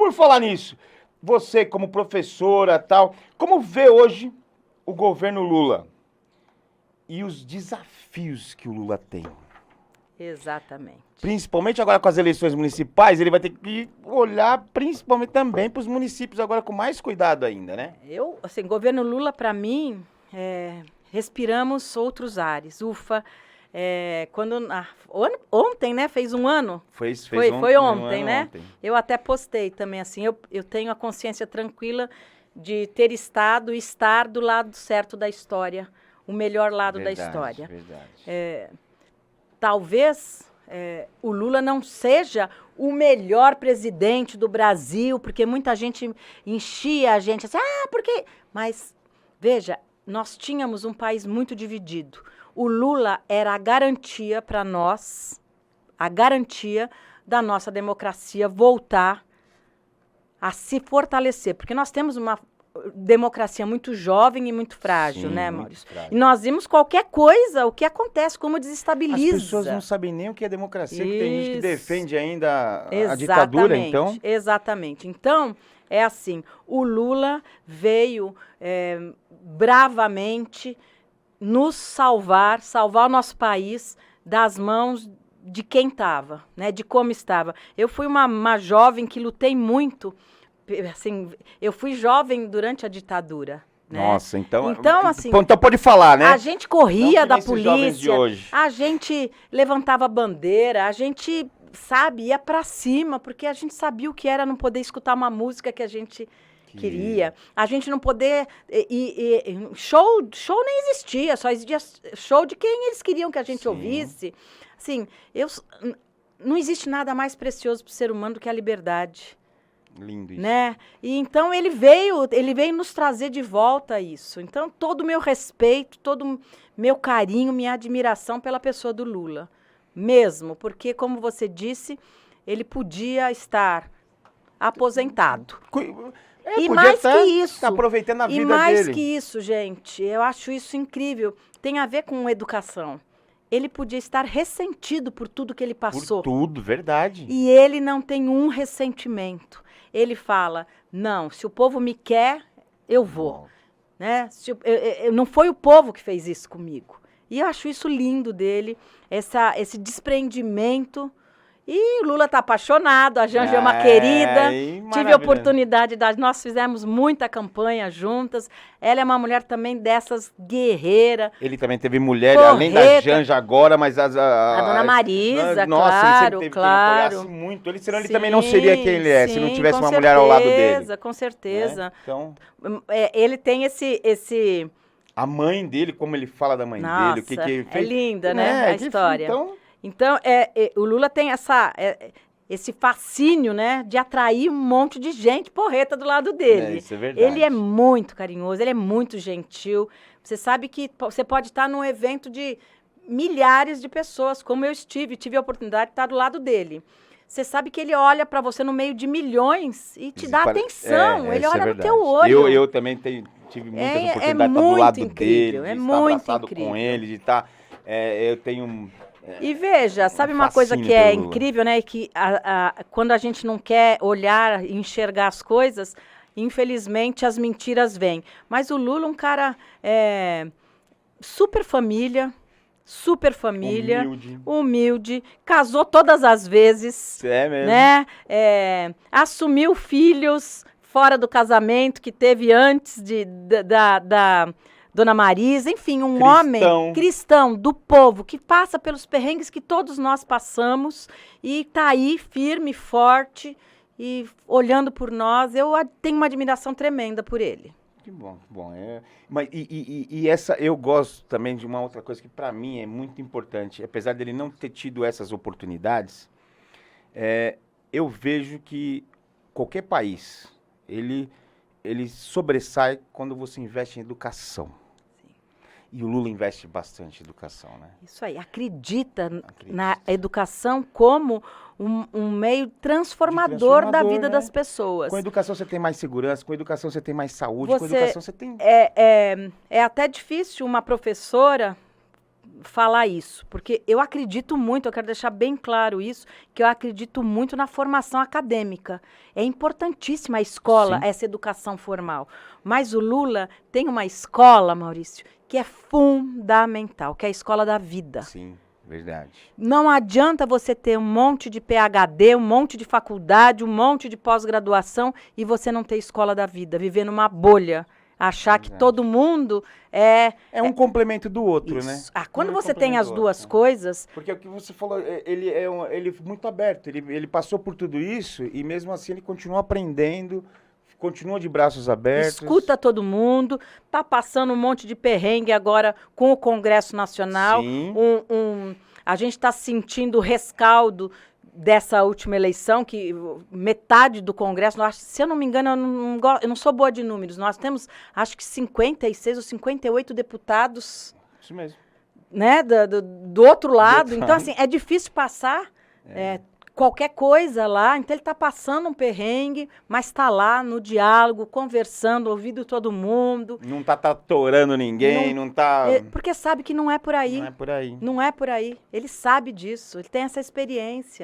por falar nisso, você como professora tal, como vê hoje o governo Lula e os desafios que o Lula tem? Exatamente. Principalmente agora com as eleições municipais, ele vai ter que olhar principalmente também para os municípios agora com mais cuidado ainda, né? Assim, governo Lula, para mim, respiramos outros ares. Ufa, ontem, né, fez um ano. Foi ontem, né? Ontem. Eu até postei também, assim, eu tenho a consciência tranquila de ter estado e estar do lado certo da história, o melhor lado da história. Verdade. Talvez o Lula não seja o melhor presidente do Brasil, porque muita gente enchia a gente assim, porque... Mas, veja, nós tínhamos um país muito dividido. O Lula era a garantia para nós, a garantia da nossa democracia voltar a se fortalecer, porque nós temos uma democracia muito jovem e muito frágil, né, Maurício? E nós vimos qualquer coisa, o que acontece, como desestabiliza. As pessoas não sabem nem o que é democracia, que tem gente que defende ainda a ditadura, então. Exatamente. Então, é assim, o Lula veio bravamente nos salvar o nosso país das mãos de quem estava, né, de como estava. Eu fui uma jovem que lutei muito. Assim, eu fui jovem durante a ditadura. Né? Nossa, então assim, então pode falar, né? A gente corria da polícia, de hoje. A gente levantava bandeira, a gente, sabe, ia pra cima, porque a gente sabia o que era não poder escutar uma música que a gente queria. A gente não poder... show nem existia, só existia show de quem eles queriam que a gente ouvisse. Assim, não existe nada mais precioso pro ser humano do que a liberdade. Lindo isso. Né? E então ele veio nos trazer de volta isso. Então todo o meu respeito, todo o meu carinho, minha admiração pela pessoa do Lula. Mesmo, porque como você disse, ele podia estar aposentado. E mais que isso. Tá aproveitando a vida dele. E mais que isso, gente, eu acho isso incrível. Tem a ver com educação. Ele podia estar ressentido por tudo que ele passou. Por tudo, verdade. E ele não tem um ressentimento. Ele fala, não, se o povo me quer, eu vou. Né? Não foi o povo que fez isso comigo. E eu acho isso lindo dele, esse desprendimento. E o Lula está apaixonado, a Janja é uma querida. Tive a oportunidade, nós fizemos muita campanha juntas. Ela é uma mulher também dessas guerreira. Ele também teve mulher, além da Janja agora, mas a Dona Marisa, nossa, claro, ele sempre claro. Teve que apoiasse muito. Senão ele também não seria quem ele é, se não tivesse uma mulher ao lado dele. Com certeza. Né? Então... ele tem esse... A mãe dele, como ele fala da mãe dele, o que ele fez. É linda, né, a história. Então, o Lula tem esse fascínio, né, de atrair um monte de gente porreta do lado dele. Isso é verdade. Ele é muito carinhoso, ele é muito gentil. Você sabe que você pode estar num evento de milhares de pessoas, como eu tive a oportunidade de estar do lado dele. Você sabe que ele olha para você no meio de milhões e te dá atenção. Ele olha no teu olho. Eu também tive muitas oportunidades de estar do lado dele, de estar abraçado com ele, de estar... eu tenho... E veja, sabe uma coisa que é incrível, né? Que quando a gente não quer olhar e enxergar as coisas, infelizmente as mentiras vêm. Mas o Lula é um cara super família, humilde, casou todas as vezes. É mesmo. Né? Assumiu filhos fora do casamento que teve antes da Dona Marisa, enfim, um homem cristão do povo que passa pelos perrengues que todos nós passamos e tá aí firme, forte e olhando por nós. Eu tenho uma admiração tremenda por ele. Que bom, que bom. Mas eu gosto também de uma outra coisa que para mim é muito importante. Apesar dele não ter tido essas oportunidades, eu vejo que qualquer país, ele sobressai quando você investe em educação. E o Lula investe bastante em educação, né? Isso aí, acredita na educação como um meio transformador da vida, né, das pessoas. Com a educação você tem mais segurança, com a educação você tem mais saúde, com a educação você tem... É até difícil uma professora falar isso, porque eu acredito muito, eu quero deixar bem claro isso, que eu acredito muito na formação acadêmica. É importantíssima a escola, Sim. essa educação formal. Mas o Lula tem uma escola, Maurício, que é fundamental, que é a escola da vida. Sim, verdade. Não adianta você ter um monte de PhD, um monte de faculdade, um monte de pós-graduação e você não ter escola da vida, viver numa bolha. Achar que todo mundo é... É um complemento do outro, isso. né? Ah, quando Um você tem complementa as o duas outro. coisas... Porque o que você falou, ele é muito aberto, ele passou por tudo isso e mesmo assim ele continua aprendendo, continua de braços abertos. Escuta todo mundo, tá passando um monte de perrengue agora com o Congresso Nacional. Sim. A gente está sentindo o rescaldo dessa última eleição, que metade do Congresso, se eu não me engano, eu não sou boa de números, nós temos acho que 56 ou 58 deputados, Isso mesmo. né, do outro lado. outro Então, lado. assim, é difícil passar qualquer coisa lá. Então, ele está passando um perrengue, mas está lá no diálogo, conversando, ouvindo todo mundo. Não tá torando ninguém, não tá... Porque sabe que não é por aí. Não é por aí. Não é por aí. Ele sabe disso, ele tem essa experiência.